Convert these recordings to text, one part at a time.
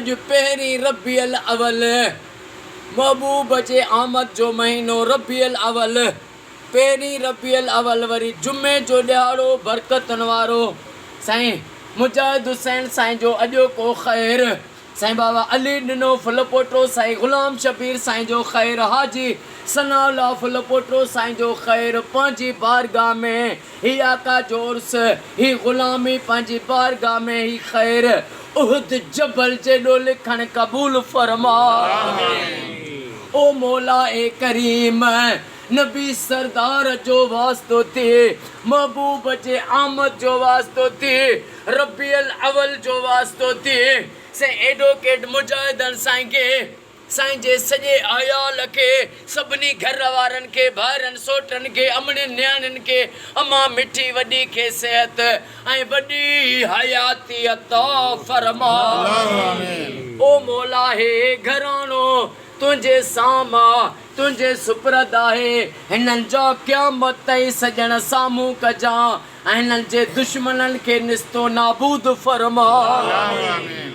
अज पहिरीं रबियल अवल महबूब जे आमद जो महीनो रबियल अवल पहिरीं रबियल अवल वरी जुमे जो ॾियारो बरकतनि वारो साईं मुजाहिद हुसैन साईं जो अॼोको ख़ैर साईं बाबा अली ॾिनो फुल पोटो साईं ग़ुलाम शबीर साईं जो ख़ैर हाजी सनाउल्लाह फुल पोटो साईं जो ख़ैर पंहिंजी बारगाह में ही आका जो उर्स ही ग़ुलामी पंहिंजी बारगाह में ही ख़ैर उहद जबल जेॾो लिखण क़बूल फरमा ओ मौला ए करीम नबी सरदार जो वास्तो थिए महबूब जे आमद जो वास्तो थिए रबियल अवल जो वास्तो थिए से एडवोकेट मुजाहिदन साईं के साईं जे सॼे आयाल खे सभिनी घर वारनि खे भाइरनि सोटनि खे अमड़नि नियाणियुनि खे अमा मिठी वॾी खे सिहत ऐं वॾी हयाती अता फरमा ओ मौला हे घरानो तुंहिंजे सामा तुंहिंजे सुपुर्द आहे हिननि जा क़यामत ताईं सॼण साम्हूं कजां ऐं हिननि जे दुश्मननि खे निस्तो नाबूद फरमा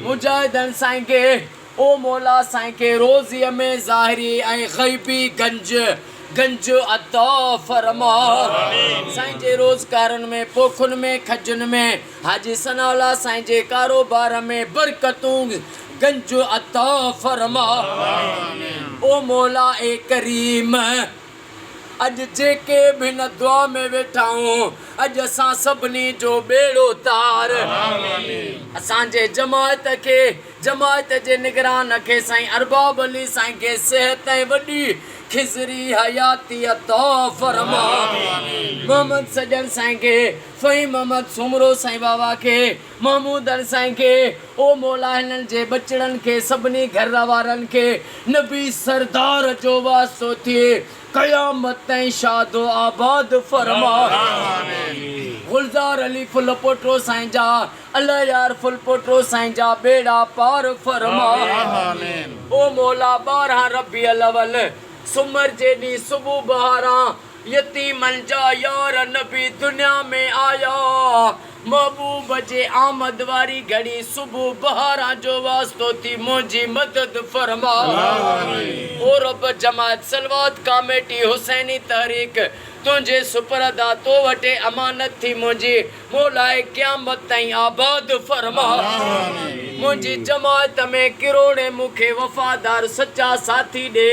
मुजाहिदनि साईं खे ओ मौला साईं खे रोज़ीअ में ज़ाहिरी ऐं ग़ैबी गंज अता फरमा साईं जे रोज़गारनि में पोखुनि में खजुनि में हाजी सनाउल्लाह साईं जे कारोबार में बरकतूं गंज अता फरमा ओ मौला ए करीम अॼु जेके बि हिन दुआ में वेठा आहियूं अॼु असां सभिनी जो बेड़ो तार असांजे जमायत जे निगरान खे साईं अरबाब अली साईं खे सिहत ऐं वॾी खिज़री हयाती अता फरमा मोहम्मद सजन साईं खे फ़हीम मोहम्मद सुमरो साईं बाबा खे महमूदन साईं खे ओ मौला हिननि जे बचड़नि खे सभिनी घर वारनि खे नबी सरदार जो वास्तो थिए क़यामत ताईं शादो आबाद फरमा गुलज़ार अली फुल पोटो साईं जा अल्लाह यार फुल पोटो साईं जा बेड़ा पार फरमा ओ मौला 12 रबियल अवल सुमर जे ॾींहुं सुबुह बहारां यतीमनि जा यार नबी दुनिया में आया महबूब जे आमद वारी घड़ी सुबुह बहारां जो वास्तो थी मुंहिंजी मदद फरमा ओ रब जमात सलवात कमेटी हुसैनी तहरीक तुंहिंजे सुपुर्द आ तो वटि अमानत थी मुंहिंजी मौलाए क़यामत ताईं आबाद फरमा मुंहिंजी जमात में किरोड़े मूंखे वफ़ादार सच्चा साथी ॾे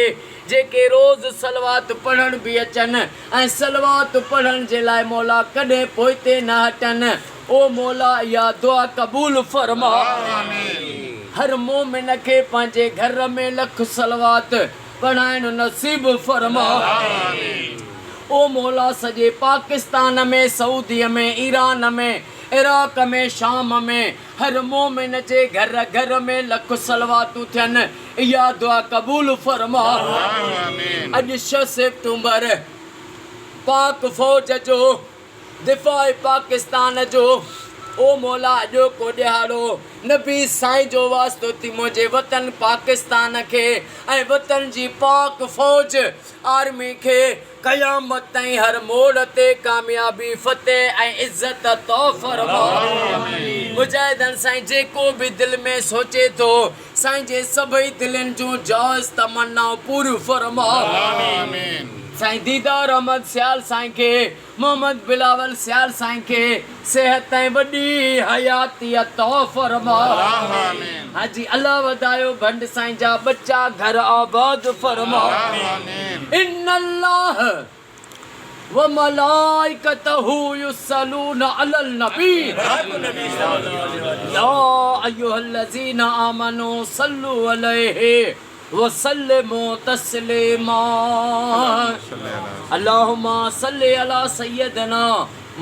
जेके रोज़ सलवात पढ़ण बि अचनि ऐं सलवात पढ़ण जे लाइ मौला कॾहिं पोइते न हटनि ओ मौला इहा दुआ क़बूल फरमा हर मोमिन खे पंहिंजे घर में लख सलवात पढ़ाइण नसीब फरमा ओ मौला सॼे पाकिस्तान में सऊदीअ में ईरान में इराक में शाम में हर मोमिन जे घर में लख सलवातूं थियनि इहा दुआ क़बूल फरमा अॼु 6 सितंबर पाक फ़ौज जो दिफ़ा पाकिस्तान जो ओ मौला अॼोको ॾियारो नबी साईं जो वास्तो थी मुंहिंजे वतन पाकिस्तान खे ऐं वतन जी पाक फ़ौज आर्मी खे क़यामत ताईं हर मोड़ ते कामयाबी फतेह ऐं इज़त अता फरमा मुजाहिदनि साईं जेको बि दिलि में सोचे थो साईं जे सभई दिलनि जूं जाइज़ तमन्नाऊं पूरियूं फरमा साईं दीदार अहमद सियाल साईं खे मोहम्मद बिलावल सियाल साईं खे सेहत ऐं वॾी हयाती अता फरमा हाजी अल्लाह वधायो भंड साईं जा बच्चा घर आबाद फरमा इन्नल्लाह व मलाइकतहु युसल्लूना अलल नबी या अय्युहल्लज़ीना आमनू सल्लु अलैहि वसल्लिमू तस्लीमा अल्लाहुम्मा सल्लि अला सय्यदना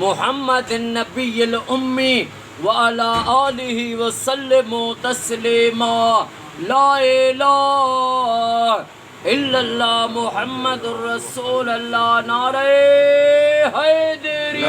मुहम्मदिन नबिय्यिल उम्मी व अला आलिहि वसल्लिमू तस्लीमा ला इलाहा इल्लल्लाह मुहम्मदुर रसूलुल्लाह नारे हैदरी।